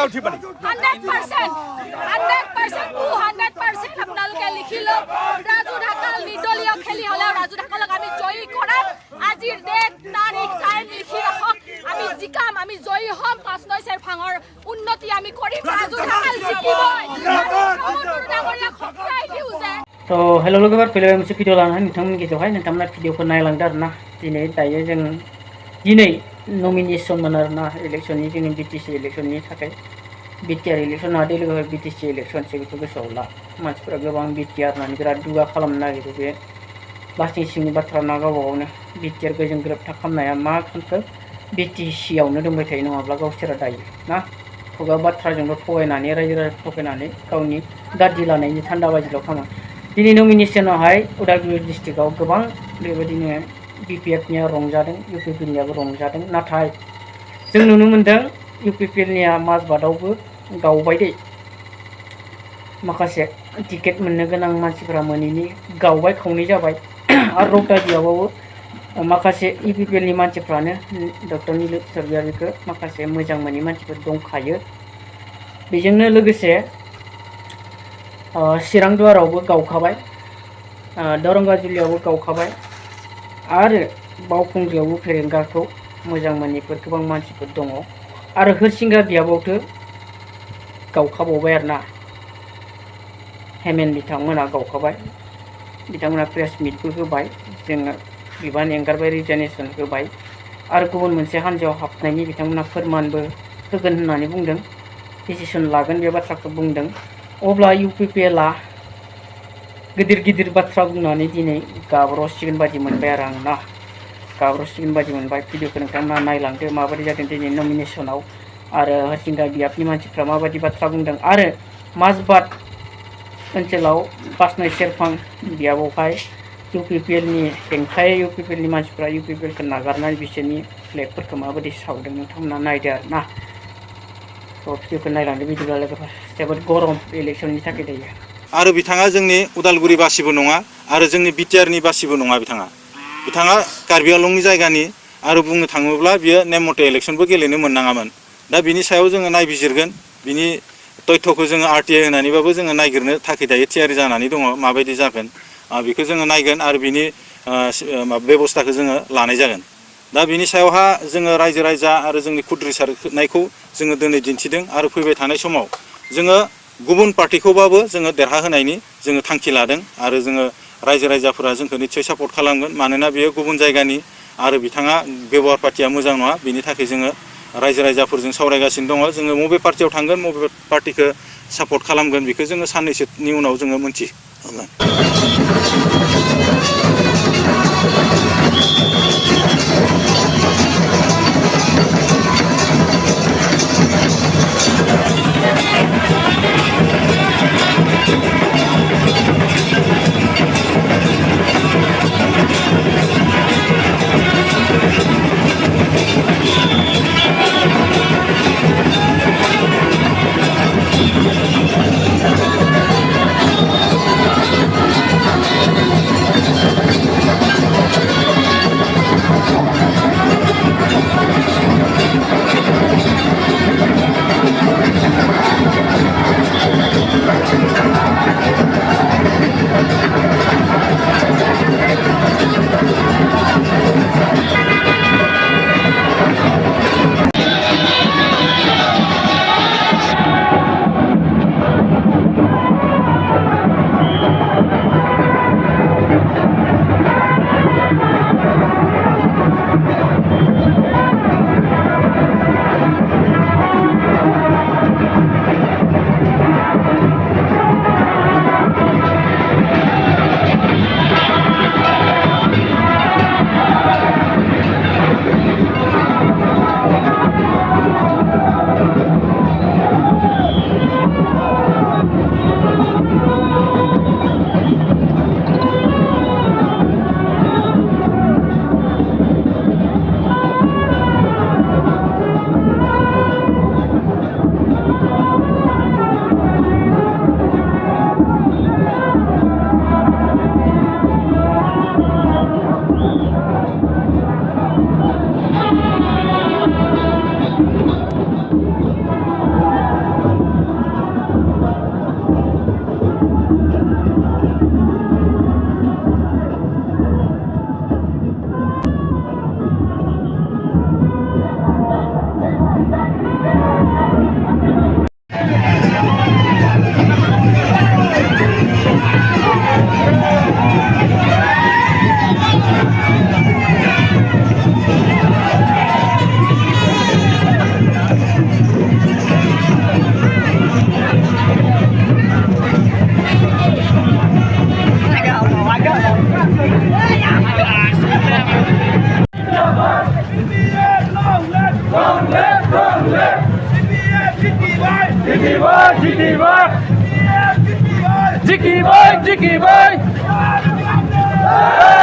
উঠি পাৰি 100% আপোনালোকে লিখি লওক ৰাজু ঢাকাল নিৰ্দলীয় খেলি হলেও ৰাজু ঢাকালক আমি জয়ী কৰাম আজিৰ ডেট তাৰিখ টাইম লিখি ৰাখক আমি জিকাম আমি জয়ী হ'ম 5 চেৰফাঙৰ উন্নতি আমি কৰিম ৰাজু ঢাকাল জিকিবই ডাঙৰীয়া খকৰাই দিউছে तो हेलो लोगोफोर फैलायबाय मोनसे भिडिअ लानानै नोंथांमोननि गेजेरावहाय नोंथांमोना भिडिअखौ नायलांदो आरोना दिनै दायो जों दिनै नमिनेसनमोन आरोना इलेक्सननि जोंनि BTC इलेक्सननि थाखाय BTR इलेक्सन नङा दे लोगोफोर BTC इलेक्सनसो बेखौ गोसोआव ला मानसिफोरा गोबां BTR होननानै बिराद दुगा खालामनो नागिरो बे बासनि सिंनि बाथ्रा ना गावबा गावनो BTR गोजों गोरोबथा खालामनाया मा खालामखो BTC आवनो दंबाय थायो नङाब्ला गावसोरा दायो ना खुगा बाथ्राजोंल' थगायनानै रायजो राजा थगायनानै गावनि दादि लानायनि थान्दा बाजिल' खालामो दिनै नमिनेसनावहाय उदालगुरि डिस्ट्रिक्टआव गोबां बेबायदिनो BPF निया रंजादों UPPL नियाबो रंजादों नाथाय जों नुनो मोनदों UPPL निया माजबादावबो गावबाय दे माखासे टिकेट मोननो गोनां मानसिफोरा मोनैनि गावबाय खावनै जाबाय आरो रौतागियावबो माखासे UPPL नि मानसिफ्रानो डक्टर निलोट सर्गियारिखौ माखासे मोजां मोनै मानसिफोर दंखायो बेजोंनो लोगोसे चिरांदुवारावबो गावखाबाय दरंगा जिल्लायावबो गावखाबाय आरो बावखुंग्रियावबो फेरेंगाखौ मोजां मोनैफोर गोबां मानसिफोर दङ आरो हरसिंगा बियाबावथो गावखाबावबाय आरोना हेमेन बिथांमोना गावखाबाय बिथांमोना प्रेस मिटबो होबाय जोङो बिबान एंगारबाय रिजाइनेसन होबाय आरो गुबुन मोनसे हान्जायाव हाबनायनि बिथांमोना फोरमानबो होगोन होननानै बुंदों डिसिसन लागोन बे बाथ्राखौ बुंदों अब्ला UPPL आ गिदिर गिदिर बाथ्रा बुंनानै दिनै गाब्र'सिगोन बादि मोनबाय आरो आं ना गाब्र'सिगोन बादि मोनबाय भिडिअखौ नोंथांमोना नायलांदो माबायदि जादों दिनै नमिनेसनाव आरो हरसिंगा बियाबनि मानसिफ्रा माबायदि बाथ्रा बुंदों आरो माजबाद ओनसोलाव बासनाय सेरफां बियाबावहाय UPPL नि हेंथायै UPPL नि मानसिफ्रा UPPL खौ नागारनानै बिसोरनि फ्लेगफोरखौ माबायदि सावदों नोंथांमोना नायदो आरो ना भिडिअखौ नायलांदो बिदिब्ला लोगोफोर जोबोद गरम इलेक्सननि थाखाय दायो आरो बिथाङा जोंनि उदालगुरि बासिबो नङा आरो जोंनि BTR नि बासिबो नङा बिथाङा कार्बि आंलंनि जायगानि आरो बुंनो थाङोब्ला बियो नेम मथे इलेक्सनबो गेलेनो मोननाङामोन दा बिनि सायाव जोङो नायबिजिरगोन बिनि तथ्यखौ जोङो RTI होनानैबाबो जोङो नायगिरनो थाखाय दायो थियारि जानानै दङ माबायदि जागोन बेखौ जोङो नायगोन आरो बिनि बेबस्थाखौ जोङो लानाय जागोन दा बिनि सायावहा जोङो रायजो राजा आरो जोंनि खुद्रिसारनायखौ जोङो दिनै दिन्थिदों आरो फैबाय थानाय समाव जोङो गुबुन पार्टिखौबाबो जोङो देरहाहोनायनि जोङो थांखि लादों आरो जोङो रायजो राजाफोरा जोंखौ निस्सय सापर्ट खालामगोन मानोना बेयो गुबुन जायगानि आरो बिथाङा बेबहार पार्टिया मोजां नङा बिनि थाखाय जोङो रायजो राजाफोरजों सावरायगासिनो दङ जोङो बबे पार्टियाव थांगोन बबे पार्टिखौ सापर्ट खालामगोन बेखौ जोङो साननैसोनि उनाव जोङो मोनथिगोन BPF